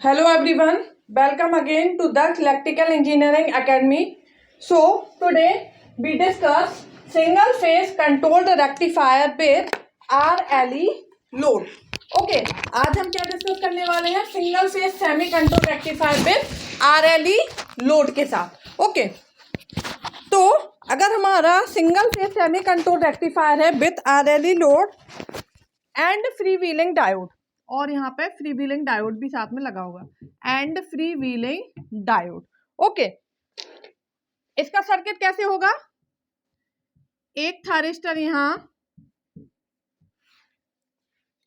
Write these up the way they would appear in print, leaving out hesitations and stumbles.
Hello everyone, welcome again to the Electrical Engineering Academy. So today we discuss single phase controlled rectifier with RLE load. Okay, आज हम क्या discuss करने वाले हैं? Single phase semi control rectifier with RLE load के साथ. Okay, तो अगर हमारा single phase semi control rectifier है with RLE load and free wheeling diode, और यहाँ पे फ्री व्हीलिंग डायोड भी साथ में लगा होगा and free wheeling diode. Okay, इसका सर्किट कैसे होगा? एक थारिस्टर यहाँ,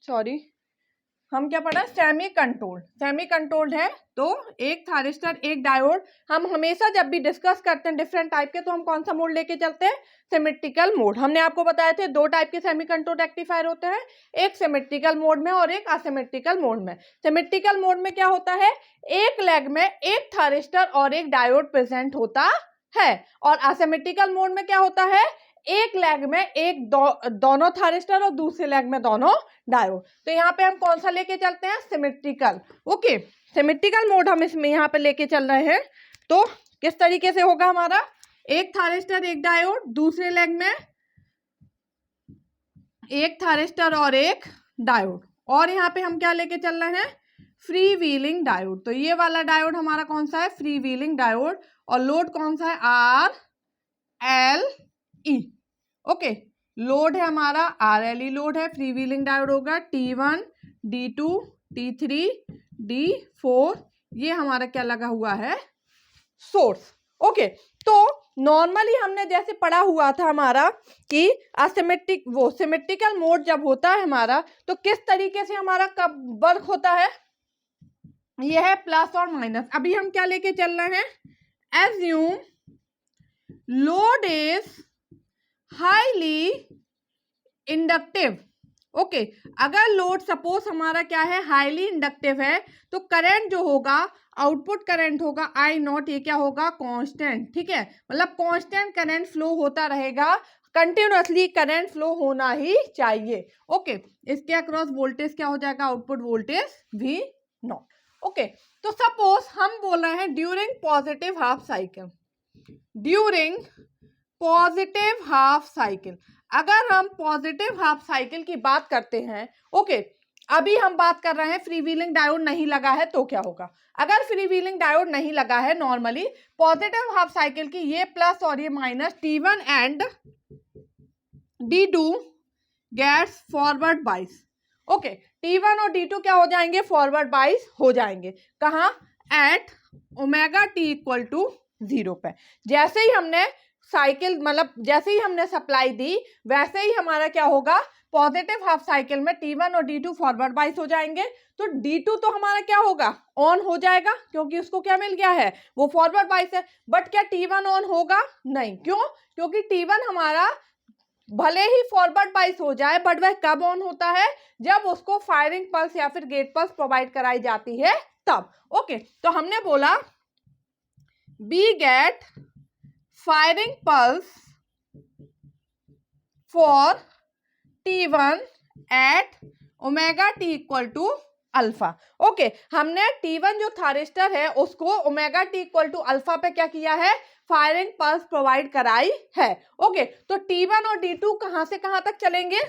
सॉरी हम क्या पढ़ा? सेमी कंट्रोल्ड है. तो एक थारिस्टर एक डायोड. हम हमेशा जब भी डिस्कस करते हैं डिफरेंट टाइप के, तो हम कौन सा मोड लेके चलते हैं? Symmetrical mode. हमने आपको बताया थे दो टाइप के सेमी कंट्रोल रेक्टिफायर होते हैं, एक सिमेट्रिकल मोड में और एक असिमेट्रिकल मोड में. सिमेट्रिकल मोड में क्या होता है? एक लेग में एक थारिस्टर और एक डायोड प्रेजेंट होता है, और असिमेट्रिकल मोड में क्या होता है? एक लेग में एक दोनों थारिस्टर और दूसरे लेग में दोनों डायोड. तो यहाँ पे हम कौन सा लेके चलते हैं? सिमेट्रिकल. ओके, सिमेट्रिकल मोड हम इसमें यहाँ पे लेके चल रहे हैं. तो किस तरीके से होगा हमारा? एक थारिस्टर एक डायोड, दूसरे लेग में एक थारिस्टर और एक डायोड, और यहाँ पे हम क्या लेके चल रहे हैं? Free wheeling diode. तो ये वाला डायोड हमारा कौन सा है? Free wheeling diode. और लोड कौन सा है? RLE. ओके, लोड है हमारा RLE लोड है. फ्री व्हीलिंग डायोड होगा T1, D2, T3, D4. ये हमारा क्या लगा हुआ है? सोर्स. ओके, तो नॉर्मली हमने जैसे पढ़ा हुआ था हमारा कि सिमेट्रिकल मोड जब होता है हमारा, तो किस तरीके से हमारा कब वर्क होता है? यह है प्लस और माइनस. अभी हम क्या लेके चल रहे हैं? Assume load is highly inductive. Okay, अगर लोड सपोज हमारा क्या है? हाईली इंडक्टिव है, तो करंट जो होगा, आउटपुट करंट होगा I0. ये क्या होगा? कांस्टेंट. ठीक है, मतलब कांस्टेंट करंट फ्लो होता रहेगा. कंटिन्यूअसली करंट फ्लो होना ही चाहिए. ओके, इसके अक्रॉस वोल्टेज क्या हो जाएगा? Output voltage V0. ओके, तो सपोज हम बोल रहे हैं during positive half cycle. During positive half cycle, अगर हम पॉजिटिव हाफ साइकिल की बात करते हैं, ओके, अभी हम बात कर रहे हैं फ्री व्हीलिंग डायोड नहीं लगा है, तो क्या होगा? अगर फ्री व्हीलिंग डायोड नहीं लगा है, नॉर्मली पॉजिटिव हाफ साइकिल की ये प्लस और ये minus T1 and D2 gets forward bias. Okay, T1 और D2 क्या हो जाएंगे? फॉरवर्ड बाइस हो जाएंगे. कहाँ? At omega T equal to 0 पे. जैसे ही हमने साइकिल मतलब जैसे ही हमने सप्लाई दी, वैसे ही हमारा क्या होगा? पॉजिटिव हाफ साइकिल में T1 और D2 फॉरवर्ड बाइस हो जाएंगे. तो D2 तो हमारा क्या होगा? ऑन हो जाएगा, क्योंकि उसको क्या मिल गया है? वो फॉरवर्ड बाइस है. बट क्या T1 ऑन होगा? नहीं. क्यों? क्योंकि T1 हमारा भले ही फॉरवर्ड बाइस हो जाए, बट वह कब ऑन होता है? जब उसको फायरिंग पल्स या फिर गेट पल्स प्रोवाइड कराई जाती है, तब. ओके, तो हमने बोला be gate firing pulse for T1 at omega T equal to alpha. Okay, हमने T1 जो थारिस्टर है उसको omega T equal to alpha पे क्या किया है? फायरिंग पल्स प्रोवाइड कराई है. ओके, तो T1 और D2 कहां से कहां तक चलेंगे?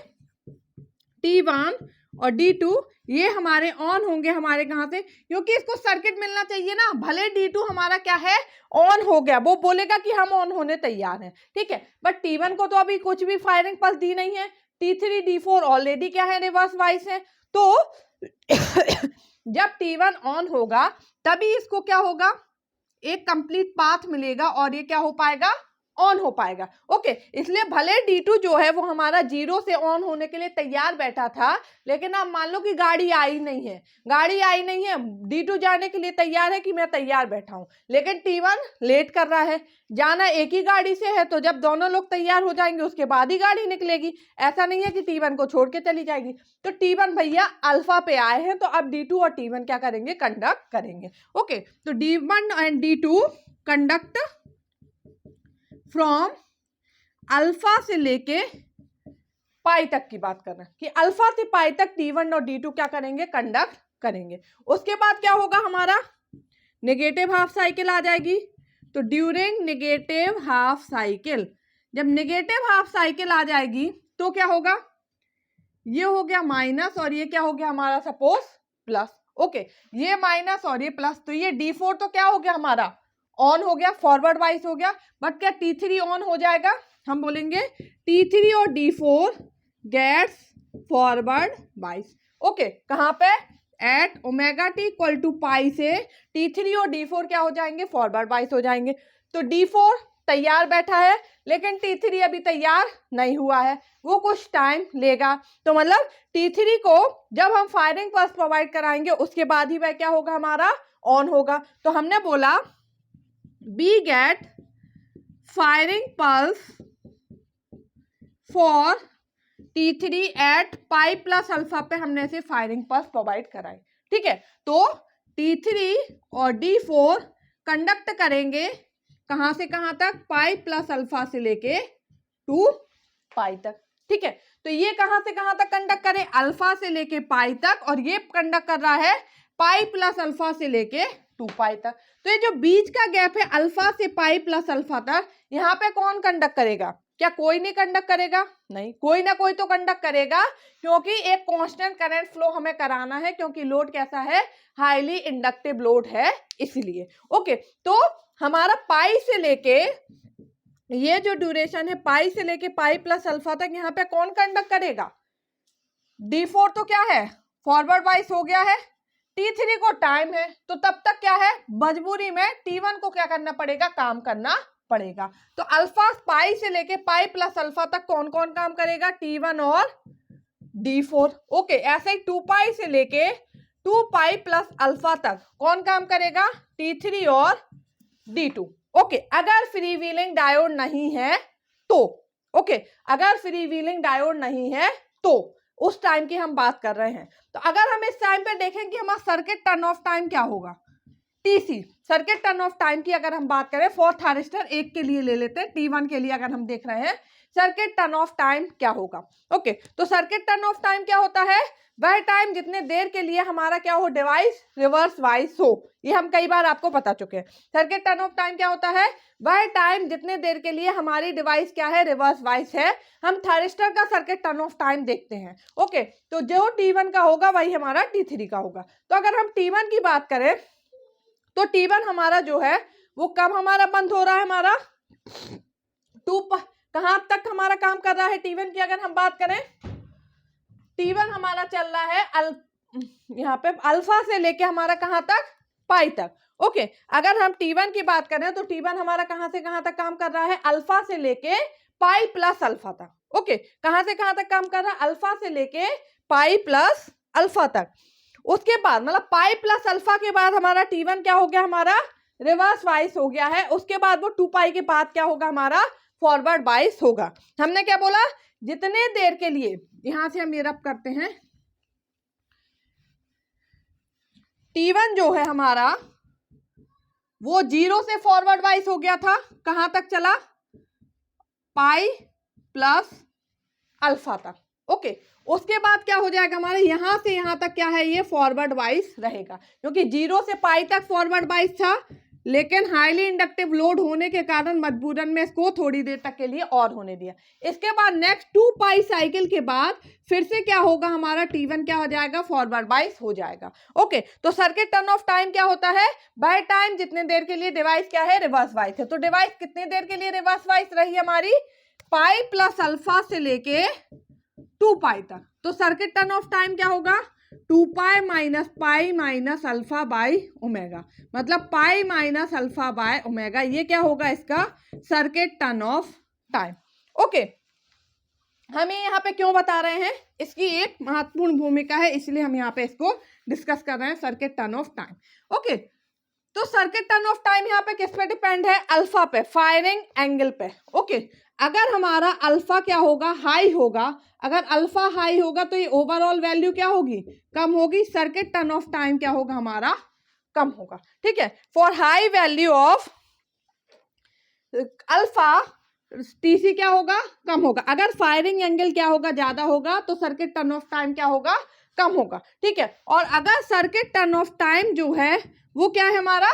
T1 और D2 ये हमारे ऑन होंगे. हमारे कहां से? क्योंकि इसको सर्किट मिलना चाहिए ना. भले D2 हमारा क्या है? ऑन हो गया, वो बोलेगा कि हम ऑन होने तैयार हैं. ठीक है, बट T1 को तो अभी कुछ भी फायरिंग पल्स दी नहीं है. T3 D4 ऑलरेडी क्या है? रिवर्स वाइस है. तो जब T1 ऑन होगा, तभी इसको क्या होगा? एक कंप्लीट पाथ मिलेगा और ये क्या हो पाएगा? ऑन हो पाएगा. ओके, इसलिए भले D2 जो है वो हमारा 0 से ऑन होने के लिए तैयार बैठा था, लेकिन अब मान लो कि गाड़ी आई नहीं है, D2 जाने के लिए तैयार है कि मैं तैयार बैठा हूं, लेकिन T1 लेट कर रहा है. जाना एक ही गाड़ी से है, तो जब दोनों लोग तैयार हो जाएंगे उसके बाद ही गाड़ी निकलेगी. ऐसा नहीं है कि T1 को छोड़ के चली जाएगी. तो T1 भैया अल्फा पे आए हैं, तो अब D2 और T1 क्या करेंगे? कंडक्ट करेंगे. ओके, तो D1 and D2 conduct from alpha से लेके पाई तक की बात कर रहे हैं कि अल्फा से पाई तक T1 और D2 क्या करेंगे? कंडक्ट करेंगे। उसके बाद क्या होगा हमारा, नेगेटिव हाफ साइकिल आ जाएगी। तो ड्यूरिंग नेगेटिव हाफ साइकिल, जब नेगेटिव हाफ साइकिल आ जाएगी तो क्या होगा, ये हो गया माइनस और ये क्या हो गया हमारा सपोज प्लस। ओके, ये माइनस और ये प्लस, तो ये D4 तो क्या हो गया हमारा ऑन हो गया, फॉरवर्ड वाइज हो गया। बट क्या T3 ऑन हो जाएगा, हम बोलेंगे T3 और D4 gets forward wise. Okay, कहाँ पे, at omega t equal to pi से T3 और D4 क्या हो जाएंगे, फॉरवर्ड वाइज हो जाएंगे। तो D4 तैयार बैठा है लेकिन T3 अभी तैयार नहीं हुआ है, वो कुछ टाइम लेगा। तो मतलब T3 को जब हम फायरिंग पल्स प्रोवाइड कराएंगे उसके बाद ही वह क्या होगा हमारा ऑन होगा। तो हमने बोला be gate firing pulse for T3 at pi plus alpha पे हमने ऐसे फायरिंग पल्स प्रोवाइड कराए। ठीक है, तो T3 और D4 कंडक्ट करेंगे कहां से कहां तक, पाई प्लस अल्फा से लेके 2 पाई तक। ठीक है, तो ये कहां से कहां तक कंडक्ट करें, अल्फा से लेके पाई तक, और ये कंडक्ट कर रहा है पाई प्लस अल्फा से लेके 2 पाई तक। तो ये जो बीच का गैप है अल्फा से पाई प्लस अल्फा तक, यहाँ पे कौन कंडक्ट करेगा, क्या कोई नहीं कंडक्ट करेगा, नहीं, कोई ना कोई तो कंडक्ट करेगा, क्योंकि एक कांस्टेंट करंट फ्लो हमें कराना है, क्योंकि लोड कैसा है, हाईली इंडक्टिव लोड है इसलिए। ओके, तो हमारा पाई से लेके ये जो ड्यूरेशन है पाई से लेके पाई प्लस अल्फा तक, यहाँ पे कौन कंडक्ट करेगा, D4 तो क्या है फॉरवर्ड वाइज हो गया है, T3 को टाइम है, तो तब तक क्या है मजबूरी में T1 को क्या करना पड़ेगा, काम करना पड़ेगा। तो अल्फा पाई से लेके पाई प्लस अल्फा तक कौन कौन काम करेगा, T1 और D4। ओके, ऐसे ही 2 पाई से लेके 2 पाई प्लस अल्फा तक कौन काम करेगा, T3 और D2। ओके, अगर फ्री व्हीलिंग डायोड नहीं है तो, ओके, अगर फ्री व्हीलिंग डायोड नहीं है तो उस टाइम की हम बात कर रहे हैं। तो अगर हम इस टाइम पे देखें कि हमारा सर्किट टर्न ऑफ टाइम क्या होगा, TC, circuit turn off time की अगर हम बात करें फोर्थ थायरिस्टर 1 के लिए ले लेते हैं, T1 के लिए अगर हम देख रहे हैं सर्किट टर्न ऑफ टाइम क्या होगा। ओके, तो सर्किट टर्न ऑफ टाइम क्या होता है, वह टाइम जितने देर के लिए हमारा क्या हो, डिवाइस रिवर्स वाइज हो। ये हम कई बार आपको बता चुके हैं। सर्किट टर्न ऑफ टाइम क्या होता है, वह टाइम जितने देर के लिए हमारी डिवाइस क्या है, रिवर्स वाइज है। हम थायरिस्टर का सर्किट टर्न ऑफ टाइम देखते हैं। ओके, तो जो T1 का होगा वही हमारा T3 का होगा। तो अगर हम T1 की बात करें तो T1 हमारा जो है वो कब हमारा बंद हो रहा है, हमारा 2 कहां तक हमारा काम कर रहा है T1 की अगर हम बात करें, T1 हमारा चल रहा है यहाँ पे अल्फा से लेके हमारा कहां तक, पाई तक। ओके, अगर हम T1 की बात करें तो T1 हमारा कहां से कहां तक काम कर रहा है, अल्फा से लेके पाई प्लस अल्फा तक। ओके, कहां से कहां तक काम कर रहा है, अल्फा से लेके पाई प्लस अल्फा तक। उसके बाद मतलब पाई प्लस अल्फा के बाद हमारा T1 क्या हो गया, हमारा रिवर्स वाइज हो गया है। उसके बाद वो 2 पाई के बाद क्या होगा, हमारा फॉरवर्ड वाइज होगा। हमने क्या बोला, जितने देर के लिए, यहां से हम ये रब करते हैं, T1 जो है हमारा वो 0 से फॉरवर्ड वाइज हो गया था, कहां तक चला, पाई प्लस अल्फा तक। ओके, उसके बाद क्या हो जाएगा हमारे, यहां से यहां तक क्या है, ये फॉरवर्ड वाइज रहेगा, क्योंकि 0 से पाई तक फॉरवर्ड वाइज था, लेकिन हाईली इंडक्टिव लोड होने के कारण मजबूरन में इसको थोड़ी देर तक के लिए और होने दिया। इसके बाद नेक्स्ट 2 पाई साइकिल के बाद फिर से क्या होगा, हमारा T1 क्या हो जाएगा, फॉरवर्ड वाइज हो जाएगा। ओके, तो सर्किट टर्न ऑफ टाइम क्या होता है, बाय टाइम जितने देर के लिए डिवाइस क्या है, रिवर्स वाइज है। तो डिवाइस कितने देर के लिए रिवर्स वाइज रही हमारी, पाई प्लस अल्फा से लेके 2 पाई तक। तो सर्किट टर्न ऑफ टाइम क्या होगा, 2 pi minus pi minus alpha by omega, मतलब pi minus alpha by omega, ये क्या होगा इसका circuit turn off time. Okay, हमें यहाँ पे क्यों बता रहे हैं, इसकी एक महत्वपूर्ण भूमिका है, इसलिए हम यहाँ पे इसको डिस्कस कर रहे हैं, circuit turn off time. Okay, तो सर्किट टर्न ऑफ टाइम यहाँ पे किस पे डिपेंड है, अल्फा पे, फायरिंग एंगल पे। ओके, अगर हमारा अल्फा क्या होगा, हाई होगा, अगर अल्फा हाई होगा तो ये ओवरऑल वैल्यू क्या होगी, कम होगी, सर्किट टर्न ऑफ टाइम क्या होगा हमारा, कम होगा। ठीक है, for high value of alpha TC क्या होगा, कम होगा। अगर फायरिंग एंगल क्या होगा, ज्यादा होगा, तो सर्किट टर्न ऑफ टाइम क्या होगा, कम होगा, ठीक है। और अगर सर्किट टर्न ऑफ टाइम जो है वो क्या है हमारा,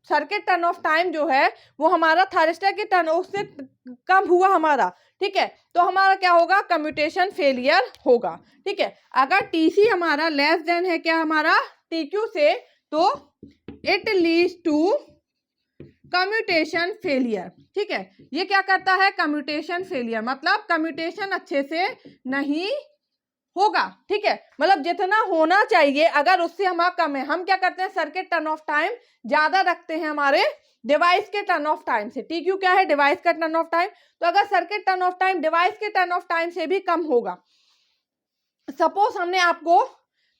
सर्किट टर्न ऑफ टाइम जो है वो हमारा थायरिस्टर के टर्न ऑफ से कम हुआ हमारा, ठीक है, तो हमारा क्या होगा, कम्यूटेशन फेलियर होगा, ठीक है। अगर टीसी हमारा लेस देन है क्या हमारा टीक्यू से, तो it leads to commutation failure, ठीक है। ये क्या करता है, कम्यूटेशन फेलियर, मतलब कम्यूटेशन अच्छे से नहीं होगा, ठीक है, मतलब जितना होना चाहिए अगर उससे हमारा कम है, हम क्या करते हैं, सर्किट टर्न ऑफ टाइम ज्यादा रखते हैं हमारे डिवाइस के टर्न ऑफ टाइम से। टीक्यू क्या है, डिवाइस का टर्न ऑफ टाइम, तो अगर circuit turn off time device के टर्न ऑफ टाइम से भी कम होगा, सपोज हमने आपको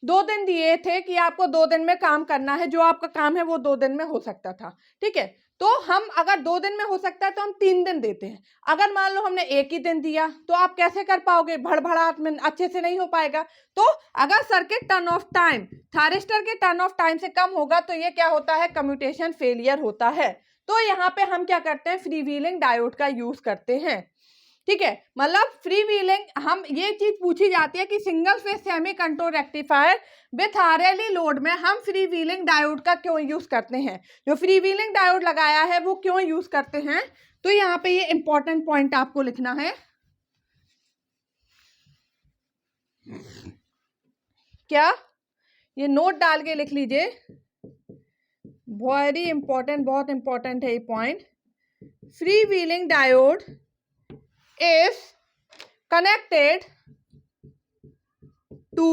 2 दिन दिए थे कि आपको 2 दिन में काम करना है, जो आपका काम है वो 2 दिन में हो सकता था, ठीक है, तो हम अगर 2 दिन में हो सकता है तो हम 3 दिन देते हैं। अगर मान लो हमने 1 ही दिन दिया तो आप कैसे कर पाओगे, भड़भड़ाहट में अच्छे से नहीं हो पाएगा। तो अगर circuit turn off time thyristor के टर्न ऑफ टाइम से कम होगा तो ये क्या होता है, कम्यूटेशन फेलियर होता है। तो यहाँ पे हम क्या करते हैं, फ्री व्हीलिंग डायोड का यूज करते हैं, ठीक है, मतलब फ्री व्हीलिंग, हम ये चीज पूछी जाती है कि single phase semi control rectifier with RLE load में हम फ्री व्हीलिंग डायोड का क्यों यूज करते हैं, जो फ्री व्हीलिंग डायोड लगाया है वो क्यों यूज करते हैं। तो यहाँ पे ये इंपॉर्टेंट पॉइंट आपको लिखना है, क्या, ये नोट डाल के लिख लीजिए, वेरी इंपॉर्टेंट, बहुत इंपॉर्टेंट है ये point. Free wheeling diode is connected to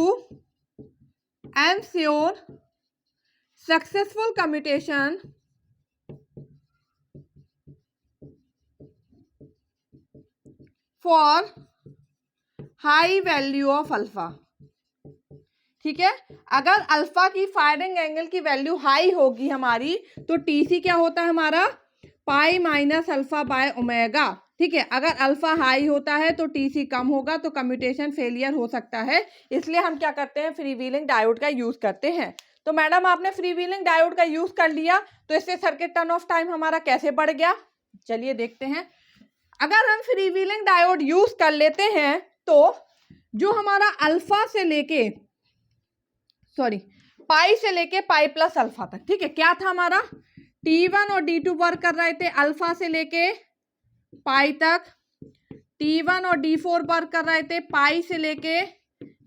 ensure successful commutation for high value of alpha, ठीक है। अगर अल्फा की फायरिंग एंगल की वैल्यू हाई होगी हमारी तो टीसी क्या होता है हमारा, पाई माइनस अल्फा बाय ओमेगा, ठीक है। अगर अल्फा हाई होता है तो टीसी कम होगा तो कम्यूटेशन फेलियर हो सकता है, इसलिए हम क्या करते हैं, फ्री व्हीलिंग डायोड का यूज करते हैं। तो मैडम आपने फ्री व्हीलिंग डायोड का यूज कर लिया तो इससे सर्किट टर्न ऑफ टाइम हमारा कैसे बढ़ गया, चलिए देखते हैं। अगर हम फ्री व्हीलिंग डायोड यूज कर लेते हैं तो जो हमारा अल्फा से लेके पाई से लेके पाई प्लस अल्फा तक, ठीक है, क्या था हमारा, T1 और D2 वर्क कर रहे थे अल्फा से लेके पाई तक, T1 और D4 वर्क कर रहे थे पाई से लेके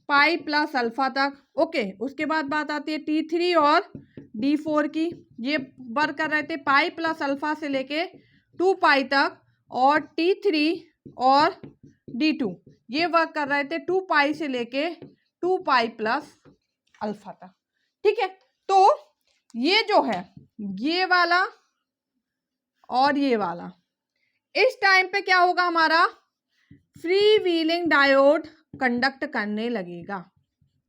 पाई प्लस अल्फा तक, ओके। उसके बाद बात आती है T3 और D4 की, ये वर्क कर रहे थे पाई प्लस अल्फा से लेके 2 पाई तक, और T3 और D2 ये वर्क कर रहे थे 2 पाई से लेके 2 पाई प्लस अल्फा तक, ठीक है। तो ये जो है ये वाला और ये वाला, इस टाइम पे क्या होगा हमारा, फ्री व्हीलिंग डायोड कंडक्ट करने लगेगा,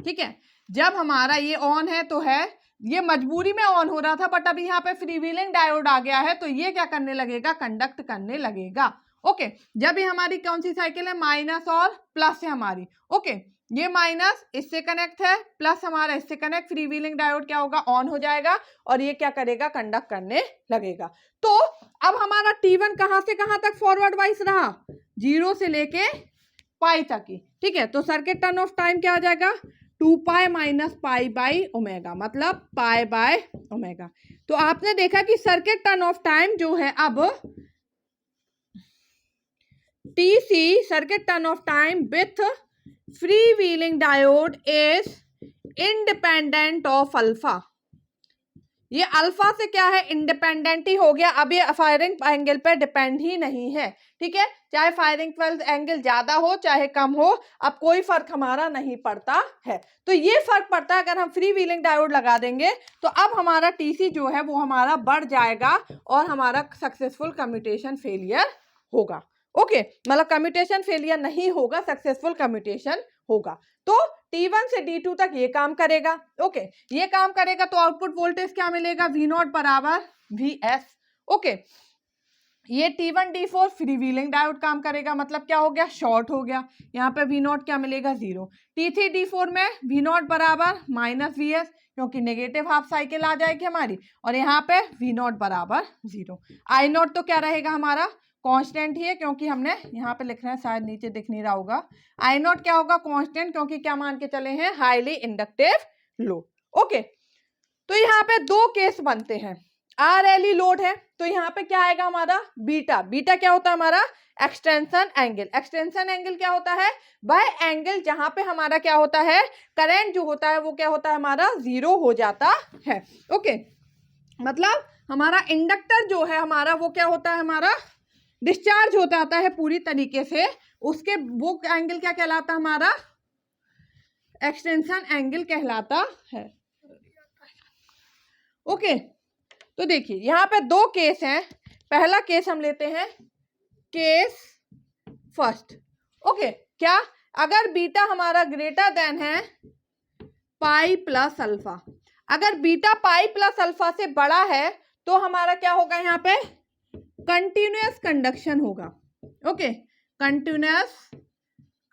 ठीक है। जब हमारा ये ऑन है तो है, ये मजबूरी में ऑन हो रहा था बट अभी यहाँ पे फ्री व्हीलिंग डायोड आ गया है तो ये क्या करने लगेगा, कंडक्ट करने लगेगा, ओके। जब ये हमारी कौन सी साइकिल है, माइनस और प्लस है हमारी, ओके, ये माइनस इससे कनेक्ट है, प्लस हमारा इससे कनेक्ट, फ्री व्हीलिंग डायोड क्या होगा, ऑन हो जाएगा और ये क्या करेगा, कंडक्ट करने लगेगा। तो अब हमारा T1 कहां से कहां तक फॉरवर्ड वाइज रहा, 0 से लेके पाई तक ही, ठीक है। तो सर्किट टर्न ऑफ टाइम क्या आ जाएगा, 2 pi minus pi by omega, मतलब पाई बाय ओमेगा। तो आपने देखा कि सर्किट टर्न ऑफ टाइम जो है अब TC circuit turn off time with free wheeling diode is independent of alpha. ये अल्फा से क्या है, इंडिपेंडेंट ही हो गया, अब ये फायरिंग एंगल पे डिपेंड ही नहीं है, ठीक है। चाहे फायरिंग एंगल ज्यादा हो चाहे कम हो, अब कोई फर्क हमारा नहीं पड़ता है। तो ये फर्क पड़ता है अगर हम फ्री व्हीलिंग डायोड लगा देंगे तो अब हमारा टीसी जो है वो हमारा बढ़ जाएगा और हमारा सक्सेसफुल कम्यूटेशन फेलियर होगा, ओके। मतलब कम्यूटेशन फेलियर नहीं होगा, सक्सेसफुल कम्यूटेशन होगा। तो T1 से D2 तक ये काम करेगा, ओके। ये काम करेगा तो आउटपुट वोल्टेज क्या मिलेगा, V0 बराबर VS, ओके। ये T1 D4 free wheeling diode काम करेगा, मतलब क्या हो गया, शॉर्ट हो गया, यहाँ पे V0 क्या मिलेगा, 0। T3 D4 में V0 बराबर माइनस VS क्योंकि नेगेटिव हाफ साइकिल आ जाएगी हमारी, और यहाँ पे V0 बराबर 0। I0 तो क्या रहेगा हमारा, कांस्टेंट ही है, क्योंकि हमने यहाँ पे लिखना है, शायद नीचे दिख नहीं रहा होगा। आई नॉट क्या होगा, कांस्टेंट, क्योंकि क्या मान के चले हैं, हाईली इंडक्टिव लोड। ओके, तो यहाँ पे दो केस बनते हैं। आर एल ई लोड है तो यहाँ पे क्या आएगा हमारा, बीटा। बीटा क्या होता है हमारा, एक्सटेंशन एंगल। एक्सटेंशन एंगल क्या होता है, वह एंगल जहां पे हमारा क्या होता है, करंट जो होता है वो क्या होता है हमारा, जीरो हो जाता है। ओके, मतलब हमारा इंडक्टर जो है हमारा वो क्या होता है, हमारा डिस्चार्ज हो जाता है पूरी तरीके से, उसके वो एंगल क्या कहलाता है हमारा, एक्सटेंशन एंगल कहलाता है। ओके, तो देखिए यहाँ पे दो केस हैं। पहला केस हम लेते हैं, केस फर्स्ट। ओके, क्या, अगर बीटा हमारा ग्रेटर देन है पाई प्लस अल्फा, अगर बीटा पाई प्लस अल्फा से बड़ा है तो हमारा क्या होगा, यहाँ पे कंटिन्यूअस कंडक्शन होगा। Okay, continuous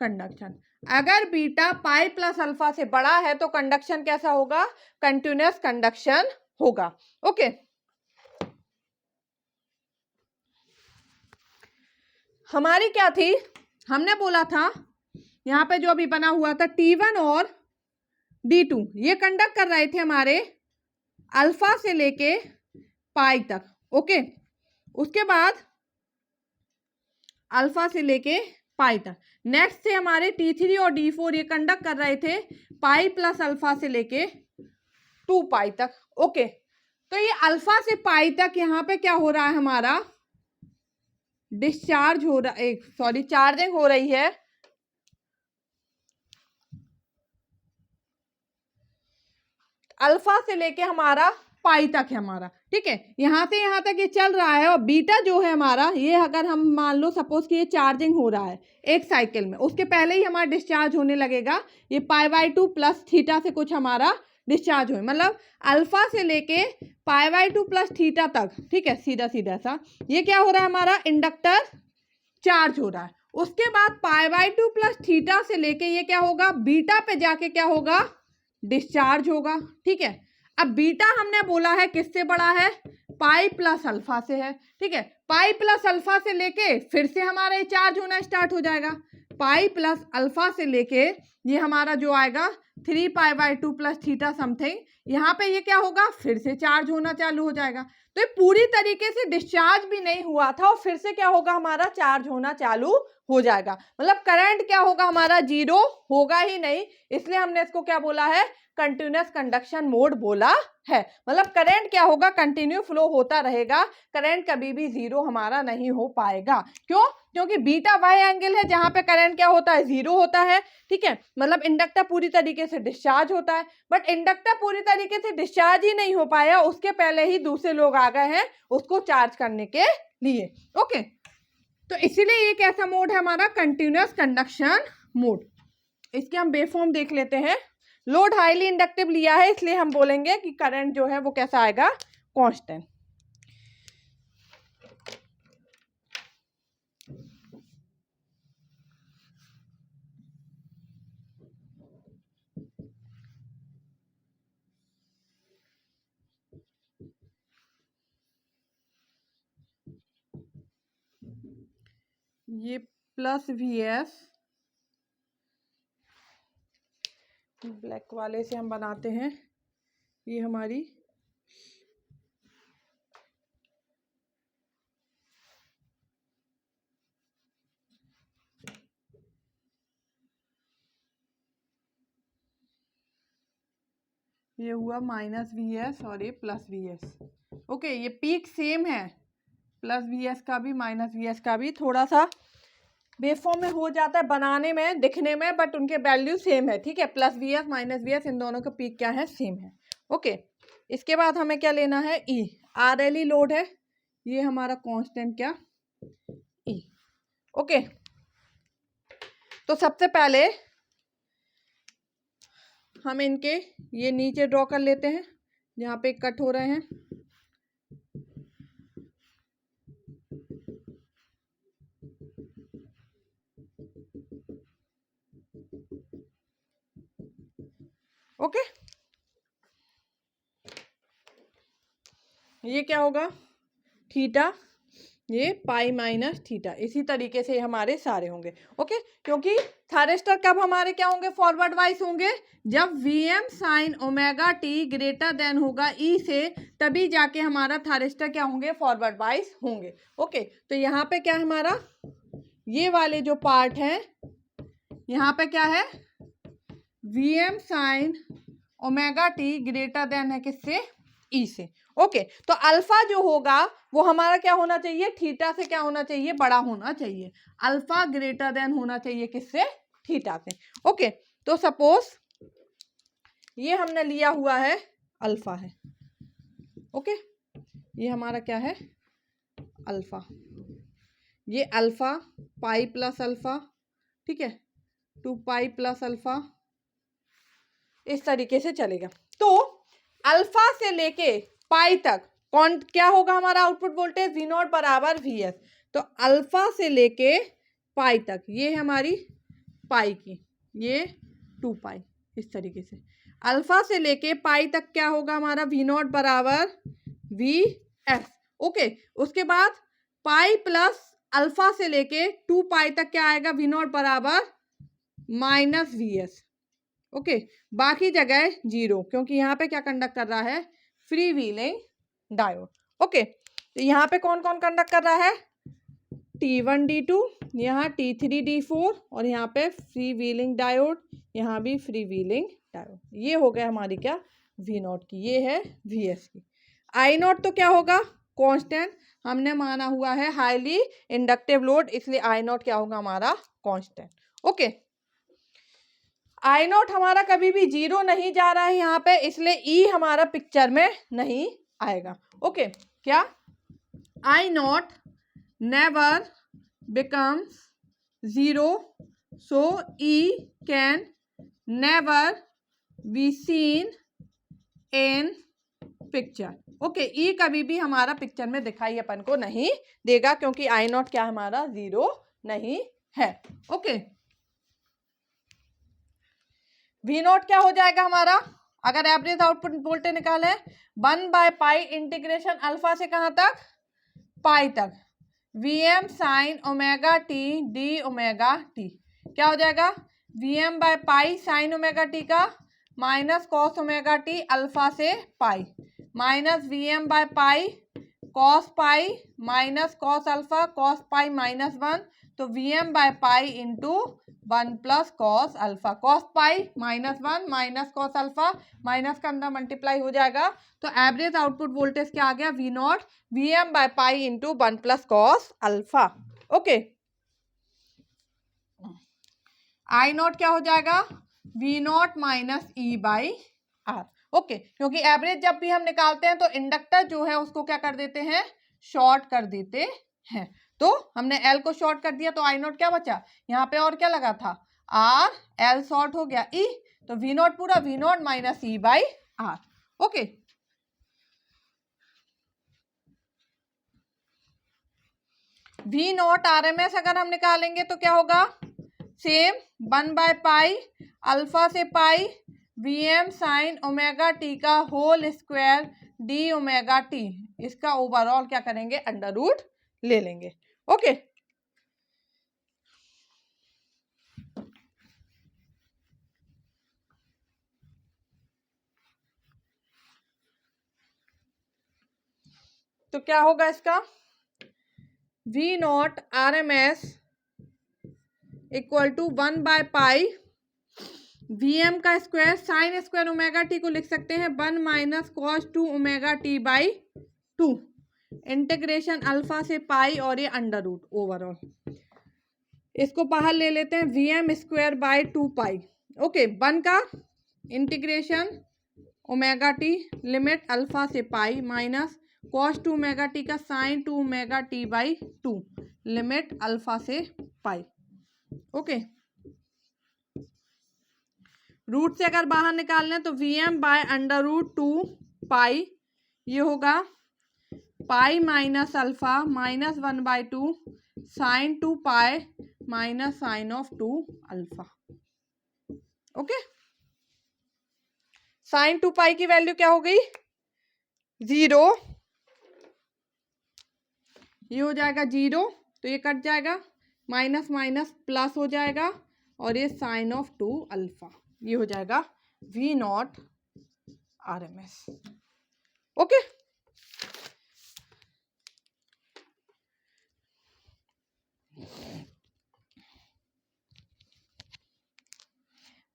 conduction. अगर बीटा पाई प्लस अल्फा से बड़ा है तो कंडक्शन कैसा होगा, कंटिन्यूअस कंडक्शन होगा। ओके, हमारी क्या थी, हमने बोला था यहाँ पे जो अभी बना हुआ था T1 और D2, ये कंडक्ट कर रहे थे हमारे अल्फा से लेके पाई तक। ओके, उसके बाद अल्फा से लेके पाई तक। नेक्स्ट से हमारे T3 और D4 ये कंडक्ट कर रहे थे पाई प्लस अल्फा से लेके 2 पाई तक। ओके, तो ये अल्फा से पाई तक यहाँ पे क्या हो रहा है हमारा, डिस्चार्ज हो रहा है, सॉरी चार्जिंग हो रही है। अल्फा से लेके हमारा पाई तक है हमारा, ठीक है, यहाँ से यहाँ तक ये चल रहा है। और बीटा जो है हमारा, ये अगर हम मान लो सपोज कि ये चार्जिंग हो रहा है एक साइकिल में, उसके पहले ही हमारा डिस्चार्ज होने लगेगा, ये पाई/2 प्लस थीटा से कुछ हमारा डिस्चार्ज हो, मतलब अल्फा से लेके पाई/2 प्लस थीटा तक, ठीक है, सीधा सीधा सा ये क्या हो रहा है हमारा, इंडक्टर चार्ज हो रहा है। उसके बाद पाई/2 प्लस थीटा से लेके ये क्या होगा, बीटा पे जाके क्या होगा, डिस्चार्ज होगा। ठीक है, अब बीटा हमने बोला है किससे बड़ा है, पाई प्लस अल्फा से है। ठीक है, पाई प्लस अल्फा से लेके फिर से हमारा ये चार्ज होना स्टार्ट हो जाएगा। पाई प्लस अल्फा से लेके ये हमारा जो आएगा 3π/2 प्लस थीटा समथिंग, यहाँ पे ये क्या होगा, फिर से चार्ज होना चालू हो जाएगा। तो ये पूरी तरीके से डिस्चार्ज भी नहीं हुआ था और फिर से क्या होगा, हमारा चार्ज होना चालू हो जाएगा। मतलब करंट क्या होगा हमारा, जीरो होगा ही नहीं, इसलिए हमने इसको क्या बोला है, कंटिन्यूअस कंडक्शन मोड बोला है। मतलब करंट क्या होगा, कंटिन्यू फ्लो होता रहेगा, करंट कभी भी जीरो हमारा नहीं हो पाएगा। क्यों, क्योंकि बीटा वह एंगल है जहां पे करंट क्या होता है, जीरो होता है। ठीक है, मतलब इंडक्टर पूरी तरीके से डिस्चार्ज होता है, बट इंडक्टर पूरी तरीके से डिस्चार्ज ही नहीं हो पाया, उसके पहले ही दूसरे लोग आ गए हैं उसको चार्ज करने के लिए। ओके, तो इसीलिए एक ऐसा मोड है हमारा कंटिन्यूअस कंडक्शन मोड। इसके हम वेवफॉर्म देख लेते हैं। लोड हाईली इंडक्टिव लिया है, इसलिए हम बोलेंगे कि करंट जो है वो कैसा आएगा, कांस्टेंट। ये प्लस VS, ब्लैक वाले से हम बनाते हैं, ये हमारी ये हुआ -VS और ये प्लस VS। ओके, ये पीक सेम है, प्लस VS का भी माइनस VS का भी, थोड़ा सा वेवफॉर्म में हो जाता है बनाने में, दिखने में, बट उनके वैल्यू सेम है। ठीक है, प्लस VS माइनस VS इन दोनों का पीक क्या है, सेम है। ओके, इसके बाद हमें क्या लेना है, E। RLE लोड है, ये हमारा कांस्टेंट क्या, E। ओके, तो सबसे पहले हम इनके ये नीचे ड्रॉ कर लेते हैं जहाँ पे कट हो रहे हैं। ओके, ये क्या होगा, थीटा, ये पाई माइनस थीटा, इसी तरीके से हमारे सारे होंगे। ओके, क्योंकि थायरिस्टर कब हमारे क्या होंगे, फॉरवर्ड वाइज होंगे, जब Vm sine omega T greater than होगा ई से, तभी जाके हमारा थायरिस्टर क्या होंगे, फॉरवर्ड वाइज होंगे। ओके, तो यहाँ पे क्या है हमारा, ये वाले जो पार्ट है यहाँ पे क्या है, Vm sine omega T greater than है किससे, ई से। ओके, तो अल्फा जो होगा वो हमारा क्या होना चाहिए, थीटा से क्या होना चाहिए, बड़ा होना चाहिए। अल्फा ग्रेटर देन होना चाहिए किससे, थीटा से। ओके, तो सपोज ये हमने लिया हुआ है अल्फा है। ओके, ये हमारा क्या है, अल्फा, ये अल्फा पाई प्लस अल्फा, ठीक है, 2 पाई प्लस अल्फा, इस तरीके से चलेगा। तो अल्फा से लेके पाई तक कौन क्या होगा हमारा आउटपुट वोल्टेज, वी नॉट बराबर वी एस। तो अल्फा से लेके पाई तक, ये है हमारी पाई की, ये 2 पाई, इस तरीके से अल्फा से लेके पाई तक क्या होगा हमारा, वी नॉट बराबर वी एस। ओके, उसके बाद पाई प्लस अल्फा से लेके 2 पाई तक क्या आएगा, वी नॉट बराबर माइनस वी एस। ओके, बाकी जगह जीरो, क्योंकि यहाँ पे क्या कंडक्ट कर रहा है, फ्री व्हीलिंग डायोड। ओके, तो यहाँ पे कौन कौन कंडक्ट कर रहा है, T1 D2, यहाँ T3 D4, और यहाँ पे फ्री व्हीलिंग डायोड, यहाँ भी फ्री व्हीलिंग डायोड। ये हो गया हमारी क्या, वी नॉट की, ये है वी एस की। आई नॉट तो क्या होगा, कांस्टेंट, हमने माना हुआ है हाईली इंडक्टिव लोड, इसलिए आई नॉट क्या होगा हमारा, कांस्टेंट। ओके, आई नॉट हमारा कभी भी जीरो नहीं जा रहा है यहाँ पे, इसलिए ई हमारा पिक्चर में नहीं आएगा। ओके, क्या, I naught never becomes zero, so E can never be seen in picture. Okay, E कभी भी हमारा पिक्चर में दिखाई अपन को नहीं देगा, क्योंकि आई नॉट क्या हमारा जीरो नहीं है। ओके, वी नॉट क्या हो जाएगा हमारा, अगर एवरेज आउटपुट वोल्टेज निकाले, 1/पाई इंटीग्रेशन अल्फा से कहां तक, पाई तक, Vm sine omega T D omega t, क्या हो जाएगा, Vm/पाई साइन ओमेगा टी का minus cos omega t alpha से पाई, माइनस Vm/पाई cos pi minus cos alpha, cos pi minus 1, तो Vm/पाई into 1 plus cos alpha, cos pi minus 1 minus cos alpha, minus का अंदर मल्टीप्लाई हो जाएगा, तो एवरेज आउटपुट वोल्टेज क्या आ गया, वी नॉट Vm/पाई into 1 plus cos alpha. Okay, I not क्या हो जाएगा, V not minus E by R. Okay, क्योंकि एवरेज जब भी हम निकालते हैं तो इंडक्टर जो है उसको क्या कर देते हैं, शॉर्ट कर देते हैं। तो हमने एल को शॉर्ट कर दिया, तो आई नॉट क्या बचा, यहाँ पे और क्या लगा था, आर, एल शॉर्ट हो गया, ई, तो वी नॉट पूरा V not minus E by R. Okay, V not R M S अगर हम निकालेंगे तो क्या होगा, सेम 1/पाई अल्फा से pi Vm sine omega T का whole square D omega T, इसका ओवरऑल क्या करेंगे, अंडर रूट ले लेंगे। ओके, तो क्या होगा इसका, V not R M S equal to 1/पाई Vm का square sine square omega t को लिख सकते हैं 1 minus cos 2 omega t by 2, integration alpha से पाई, और ये अंडर रूट ओवरऑल, इसको बाहर ले लेते हैं, Vm square by 2 pi. Okay, 1 का integration omega t limit alpha से pi minus cos 2 omega T का sine 2 omega t by 2 limit alpha से पाई। ओके, रूट से अगर बाहर निकालना है तो Vm by under root 2 pi, ये होगा pi minus alpha minus 1/2 sine 2 pi minus sine of 2 alpha. Okay, sine 2 pi की वैल्यू क्या हो गई, 0, ये हो जाएगा 0, तो ये कट जाएगा, माइनस माइनस प्लस हो जाएगा, और ये साइन ऑफ 2 अल्फा, ये हो जाएगा V not RMS। Okay,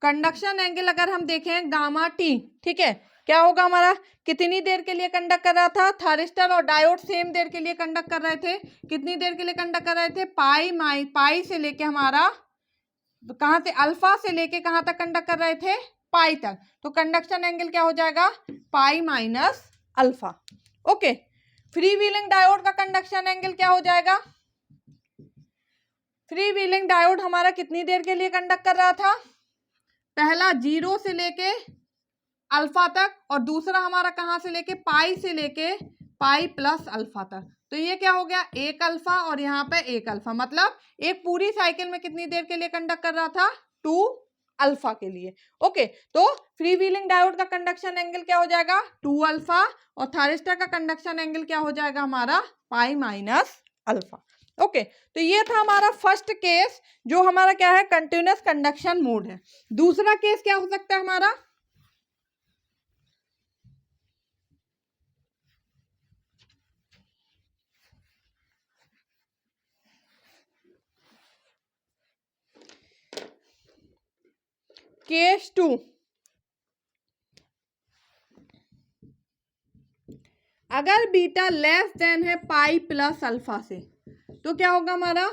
conduction angle अगर हम देखें गामा टी, ठीक है, क्या होगा हमारा, कितनी देर के लिए कंडक्ट कर रहा था, थायरिस्टर और डायोड सेम देर के लिए कंडक्ट कर रहे थे, कितनी देर के लिए कंडक्ट कर रहे थे, पाई से लेके हमारा कहाँ से, अल्फा से लेके कहाँ तक कंडक्ट कर रहे थे, पाई तक, तो कंडक्शन एंगल क्या हो जाएगा, पाई minus alpha. Okay, free wheeling diode का कंडक्शन एंगल क्या हो जाएगा, फ्री व्हीलिंग डायोड हमारा कितनी देर के लिए कंडक्ट कर रहा था, पहला 0 से लेके अल्फा तक, और दूसरा हमारा कहाँ से लेके, पाई से लेके पाई प्लस अल्फा तक, तो ये क्या हो गया, 1 अल्फा और यहाँ पे 1 अल्फा, मतलब एक पूरी साइकिल में कितनी देर के लिए कंडक्ट कर रहा था, 2 अल्फा के लिए। ओके, तो फ्री व्हीलिंग डायोड का कंडक्शन एंगल क्या हो जाएगा, 2 अल्फा, और थायरिस्टर का कंडक्शन एंगल क्या हो जाएगा हमारा, पाई माइनस अल्फा। ओके, तो ये था हमारा फर्स्ट केस, जो हमारा क्या है, कंटिन्यूअस कंडक्शन मोड है। दूसरा केस क्या हो सकता है हमारा, केस 2, अगर बीटा लेस देन है पाई प्लस अल्फा से, तो क्या होगा हमारा,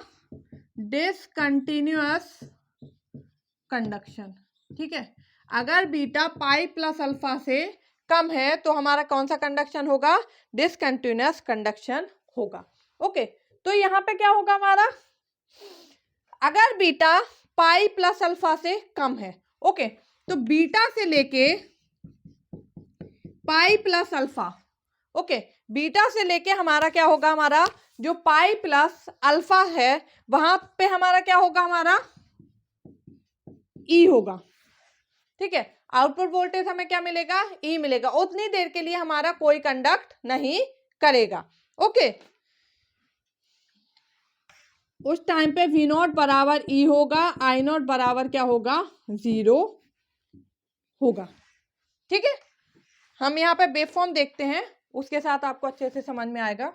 डिसकंटिन्यूअस कंडक्शन। ठीक है, अगर बीटा पाई प्लस अल्फा से कम है तो हमारा कौन सा कंडक्शन होगा, डिसकंटिन्यूअस कंडक्शन होगा। ओके, तो यहाँ पे क्या होगा हमारा, अगर बीटा पाई प्लस अल्फा से कम है, ओके, तो बीटा से लेके pi plus alpha, okay, beta से लेके हमारा क्या होगा, हमारा जो पाई प्लस अल्फा है वहां पे हमारा क्या होगा, हमारा ई होगा। ठीक है, आउटपुट वोल्टेज हमें क्या मिलेगा, ई मिलेगा, उतनी देर के लिए हमारा कोई कंडक्ट नहीं करेगा। ओके, उस टाइम पे वी नॉट बराबर ई होगा, आई नॉट बराबर क्या होगा, 0 होगा। ठीक है, हम यहाँ पे वेवफॉर्म देखते हैं, उसके साथ आपको अच्छे से समझ में आएगा।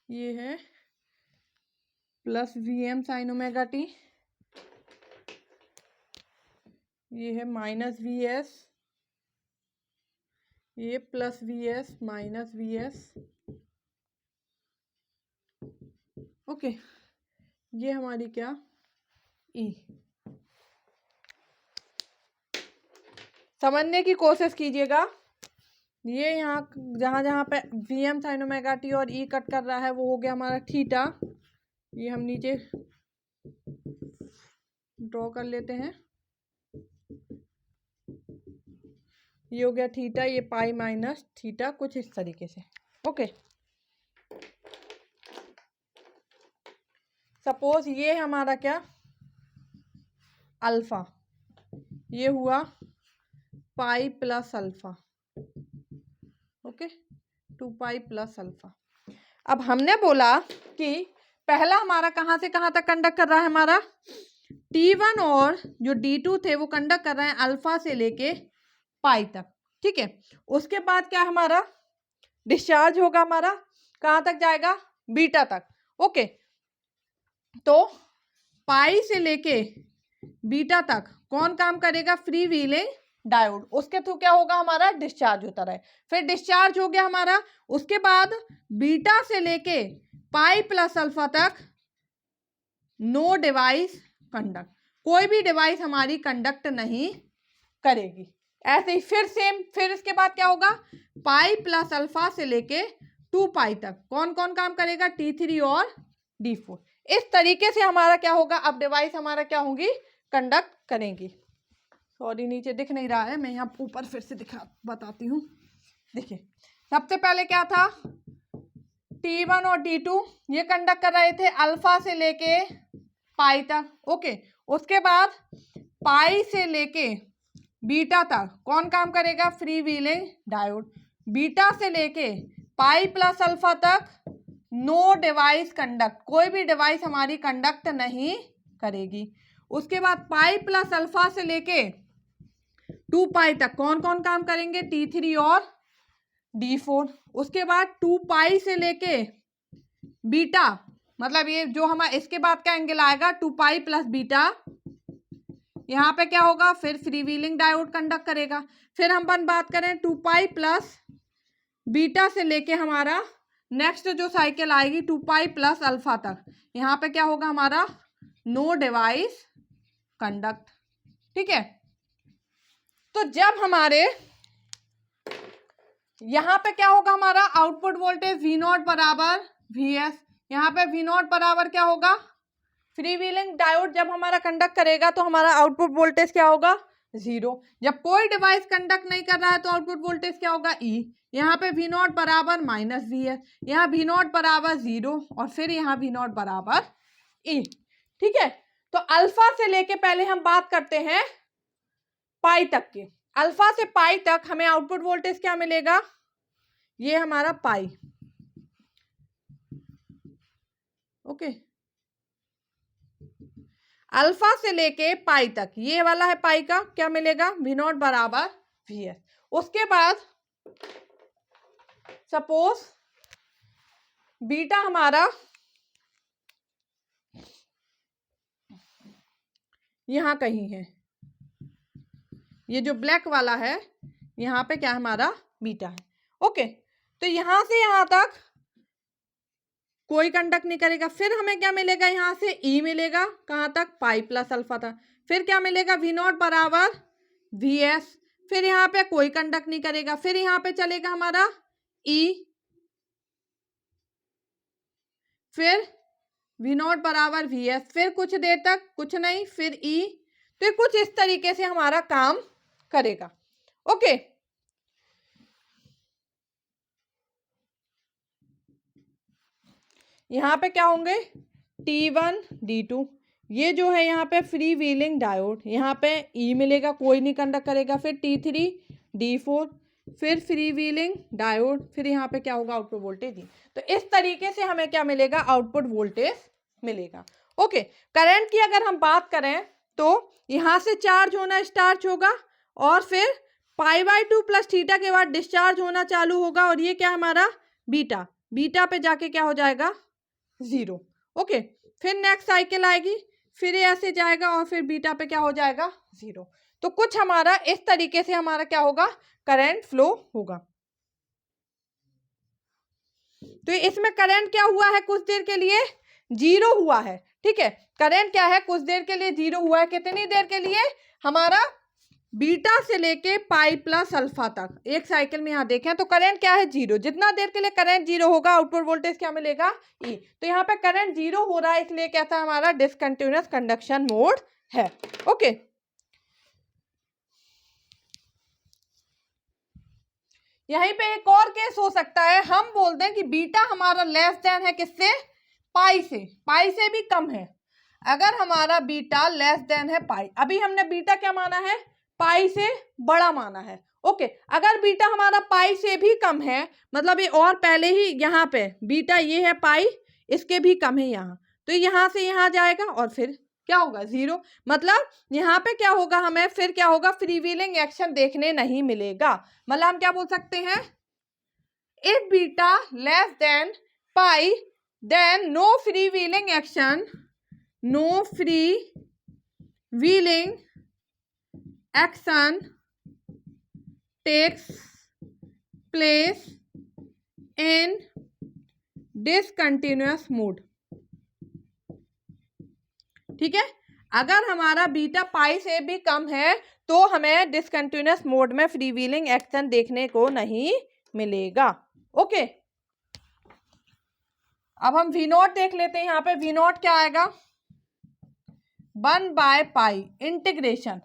ये है plus Vm sine omega T, ये है माइनस Vs, ये plus Vs minus Vs। Okay, ये हमारी क्या, ई। समझने की कोशिश कीजिएगा, ये यहाँ जहाँ जहाँ पे Vm साइन ओमेगा टी और ई कट कर रहा है वो हो गया हमारा थीटा, ये हम नीचे ड्रॉ कर लेते हैं, ये हो गया थीटा, ये पाई माइनस थीटा, कुछ इस तरीके से। ओके, सपोज ये हमारा क्या, अल्फा, ये हुआ पाई प्लस अल्फा, ओके, 2 पाई प्लस अल्फा। अब हमने बोला कि पहला हमारा कहाँ से कहाँ तक कंडक्ट कर रहा है, हमारा T1 और जो D2 थे वो कंडक्ट कर रहे हैं अल्फा से लेके पाई तक। ठीक है, उसके बाद क्या हमारा डिस्चार्ज होगा, हमारा कहाँ तक जाएगा, बीटा तक। ओके, तो पाई से लेके बीटा तक कौन काम करेगा, फ्री व्हीलिंग डायोड, उसके थ्रू क्या होगा, हमारा डिस्चार्ज होता रहे। फिर डिस्चार्ज हो गया हमारा, उसके बाद बीटा से लेके पाई प्लस अल्फा तक नो डिवाइस कंडक्ट, कोई भी डिवाइस हमारी कंडक्ट नहीं करेगी। ऐसे ही फिर सेम, फिर इसके बाद क्या होगा, पाई प्लस अल्फा से लेके 2 पाई तक कौन कौन काम करेगा, T3 और D4। इस तरीके से हमारा क्या होगा, अब डिवाइस हमारा क्या होंगी, कंडक्ट करेंगी। सॉरी नीचे दिख नहीं रहा है, मैं यहाँ ऊपर फिर से बताती हूँ। देखिए, सबसे पहले क्या था, T1 और T2 ये कंडक्ट कर रहे थे अल्फा से लेके पाई तक। ओके, उसके बाद पाई से लेके बीटा तक कौन काम करेगा? Free wheeling diode. बीटा से लेके पाई प्लस अल्फा तक नो डिवाइस कंडक्ट, कोई भी डिवाइस हमारी कंडक्ट नहीं करेगी। उसके बाद पाई प्लस अल्फा से लेके 2 पाई तक कौन कौन काम करेंगे? T3 और D4। उसके बाद 2 पाई से लेके बीटा, मतलब ये जो हमारा इसके बाद का एंगल आएगा 2 पाई प्लस बीटा, यहाँ पे क्या होगा? फिर फ्री व्हीलिंग डायोड कंडक्ट करेगा। फिर हम बात करें 2 पाई प्लस बीटा से लेके हमारा नेक्स्ट जो साइकिल आएगी 2 पाई प्लस अल्फा तक, यहाँ पे क्या होगा हमारा? No device conduct. ठीक है, तो जब हमारे यहाँ पे क्या होगा? हमारा आउटपुट वोल्टेज वी नॉट बराबर वी एस। यहाँ पे वी नॉट बराबर क्या होगा? फ्री व्हीलिंग डायोड जब हमारा कंडक्ट करेगा तो हमारा आउटपुट वोल्टेज क्या होगा? 0। जब कोई डिवाइस कंडक्ट नहीं कर रहा है तो आउटपुट वोल्टेज क्या होगा? ई। यहाँ पे वी नॉट बराबर माइनस वी एस, यहाँ वी नॉट बराबर 0 और फिर यहाँ वी नॉट बराबर ई। ठीक है, तो अल्फा से लेके पहले हम बात करते हैं पाई तक की। अल्फा से पाई तक हमें आउटपुट वोल्टेज क्या मिलेगा? ये हमारा पाई। ओके, अल्फा से लेके पाई तक ये वाला है पाई का, क्या मिलेगा? वी नॉट बराबर वी एस। उसके बाद सपोज बीटा हमारा यहां कहीं है, ये जो ब्लैक वाला है यहाँ पे क्या हमारा? बीटा है। ओके, तो यहां से यहां तक कोई कंडक्ट नहीं करेगा। फिर हमें क्या मिलेगा? यहाँ से ई मिलेगा, कहाँ तक? पाई प्लस अल्फा तक। फिर क्या मिलेगा? वी नॉट बराबर वी एस। फिर यहाँ पे कोई कंडक्ट नहीं करेगा, फिर यहाँ पे चलेगा हमारा ई, फिर वी नॉट बराबर वी एस, फिर कुछ देर तक कुछ नहीं, फिर ई। तो कुछ इस तरीके से हमारा काम करेगा। ओके, यहाँ पे क्या होंगे? T1 D2, ये जो है यहाँ पे फ्री व्हीलिंग डायोड, यहाँ पे ई मिलेगा, कोई नहीं कंडक्ट करेगा। फिर T3 D4, फिर फ्री व्हीलिंग डायोड, फिर यहाँ पे क्या होगा? आउटपुट वोल्टेज ई। तो इस तरीके से हमें क्या मिलेगा? आउटपुट वोल्टेज मिलेगा। ओके, करंट की अगर हम बात करें तो यहाँ से चार्ज होना स्टार्ट होगा और फिर π/2 प्लस थीटा के बाद डिस्चार्ज होना चालू होगा और ये क्या हमारा? बीटा। बीटा पे जाके क्या हो जाएगा? 0। ओके, फिर नेक्स्ट साइकिल आएगी, फिर ऐसे जाएगा और फिर बीटा पे क्या हो जाएगा? 0। तो कुछ हमारा इस तरीके से हमारा क्या होगा? करंट फ्लो होगा। तो इसमें करंट क्या हुआ है? कुछ देर के लिए 0 हुआ है। ठीक है, करंट क्या है? कुछ देर के लिए 0 हुआ है। कितनी देर के लिए? हमारा बीटा से लेके पाई प्लस अल्फा तक एक साइकिल में यहाँ देखें तो करंट क्या है? 0। जितना देर के लिए करंट 0 होगा आउटपुट वोल्टेज क्या मिलेगा? ई। तो यहाँ पे करंट 0 हो रहा है, इसलिए क्या था? हमारा डिसकंटिन्यूअस कंडक्शन मोड है। ओके, यहीं पे एक और केस हो सकता है, हम बोलते हैं कि बीटा हमारा लेस देन है किससे? पाई से, पाई से भी कम है। अगर हमारा बीटा लेस देन है पाई, अभी हमने बीटा क्या माना है? पाई से बड़ा माना है। ओके, अगर बीटा हमारा पाई से भी कम है, मतलब ये और पहले ही यहाँ पे बीटा ये है पाई, इसके भी कम है यहाँ, तो यहाँ से यहाँ जाएगा और फिर क्या होगा? 0। मतलब यहाँ पे क्या होगा? हमें फिर क्या होगा? फ्री व्हीलिंग एक्शन देखने नहीं मिलेगा। मतलब हम क्या बोल सकते हैं? If beta less than pi then no free wheeling action, no free wheeling action takes place in discontinuous mode। ठीक है, अगर हमारा बीटा पाई से भी कम है तो हमें डिसकंटिन्यूअस मोड में फ्री व्हीलिंग एक्शन देखने को नहीं मिलेगा। ओके, अब हम वी नॉट देख लेते हैं। यहाँ पे वी नॉट क्या आएगा? 1/पाई इंटीग्रेशन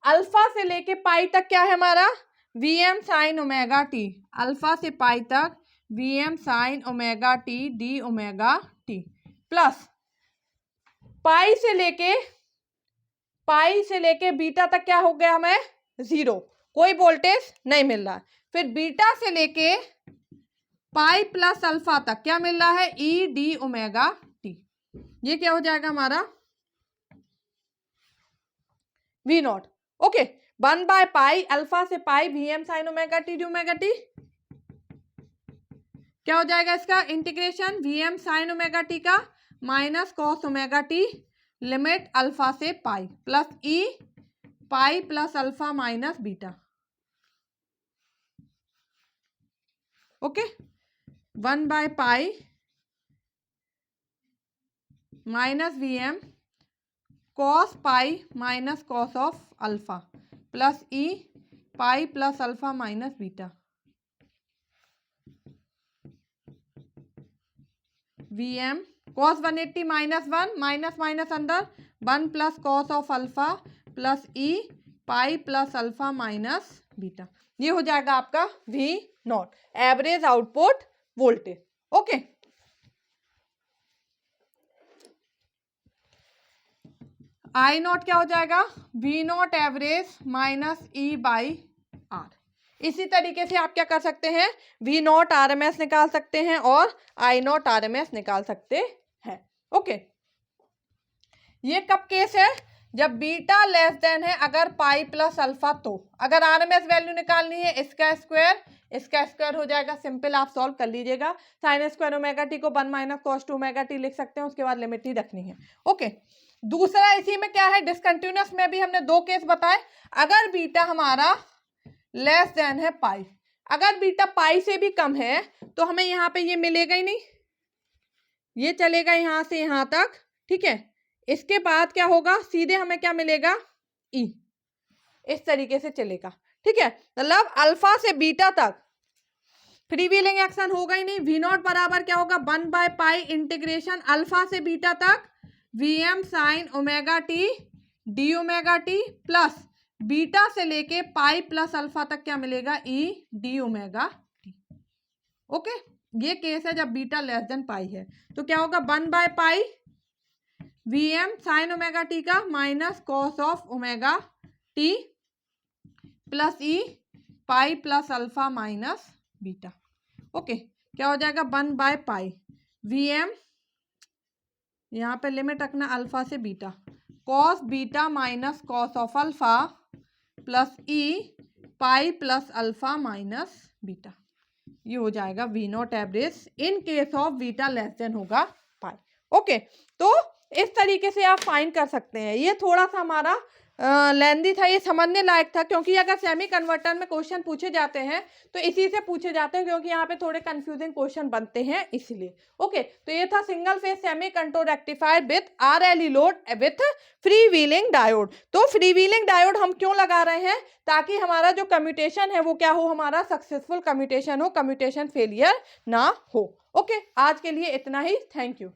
अल्फा से लेके पाई तक क्या है हमारा? Vm sine omega t. Alpha से पाई तक Vm sine omega T D omega T plus pi से लेके पाई से लेके बीटा तक क्या हो गया हमें 0, कोई वोल्टेज नहीं मिल रहा है। फिर बीटा से लेके पाई प्लस अल्फा तक क्या मिल रहा है ई डी ओमेगा टी। ये क्या हो जाएगा हमारा वी नॉट। ओके 1/पाई अल्फा से pi V M sine omega T D omega t. क्या हो जाएगा इसका integration V M sine omega T का minus cos omega t limit alpha से pi plus E pi plus alpha minus beta. Okay 1/पाई minus V M cos pi minus cos of alpha plus E pi plus alpha minus beta. V M cos 180 -1 minus minus अंदर 1 plus cos of alpha plus E pi plus alpha minus beta. ये हो जाएगा आपका V not average output voltage. Okay I not क्या हो जाएगा V not average minus E by R. इसी तरीके से आप क्या कर सकते हैं V not R M S निकाल सकते हैं और I not R M S निकाल सकते हैं। ओके ये कब केस है जब बीटा लेस देन है अगर पाई प्लस अल्फा। तो अगर आर एम एस वैल्यू निकालनी है इसका स्क्वायर हो जाएगा, सिंपल आप सॉल्व कर लीजिएगा। साइन स्क्वायर ओमेगा टी को 1 माइनस कॉस 2 ओमेगा टी लिख सकते हैं, उसके बाद लिमिट ही रखनी है। ओके दूसरा इसी में क्या है डिसकंटिन्यूअस में भी हमने 2 केस बताए। अगर बीटा हमारा लेस देन है पाई, अगर बीटा पाई से भी कम है तो हमें यहाँ पे ये मिलेगा ही नहीं, ये चलेगा यहाँ से यहाँ तक, ठीक है। इसके बाद क्या होगा सीधे हमें क्या मिलेगा ई, इस तरीके से चलेगा, ठीक है। मतलब अल्फा से बीटा तक फ्री व्हीलिंग एक्शन होगा ही नहीं। वी नॉट बराबर क्या होगा 1/पाई इंटीग्रेशन अल्फा से बीटा तक V M sine omega T D omega T plus beta से लेके पाई प्लस अल्फा तक क्या मिलेगा E D omega T. Okay ये केस है जब बीटा लेस देन पाई है, तो क्या होगा 1/पाई V M sine omega T का minus cos of omega T plus E pi plus alpha minus beta. Okay क्या हो जाएगा 1/पाई वी एम, यहाँ पे लिमिट रखना अल्फा से beta, cos beta minus cos of alpha plus E pi plus alpha minus beta. ये हो जाएगा V not average in case of beta less than होगा पाई। ओके तो इस तरीके से आप फाइंड कर सकते हैं। ये थोड़ा सा हमारा लेंदी था, ये समझने लायक था, क्योंकि अगर सेमी कन्वर्टर में क्वेश्चन पूछे जाते हैं तो इसी से पूछे जाते हैं, क्योंकि यहाँ पे थोड़े कंफ्यूजिंग क्वेश्चन बनते हैं इसलिए। ओके तो ये था single phase semi control rectifier with RLE load with free wheeling diode. तो फ्री व्हीलिंग डायोड हम क्यों लगा रहे हैं, ताकि हमारा जो कम्यूटेशन है वो क्या हो, हमारा सक्सेसफुल कम्यूटेशन हो, कम्यूटेशन फेलियर ना हो। ओके आज के लिए इतना ही, थैंक यू।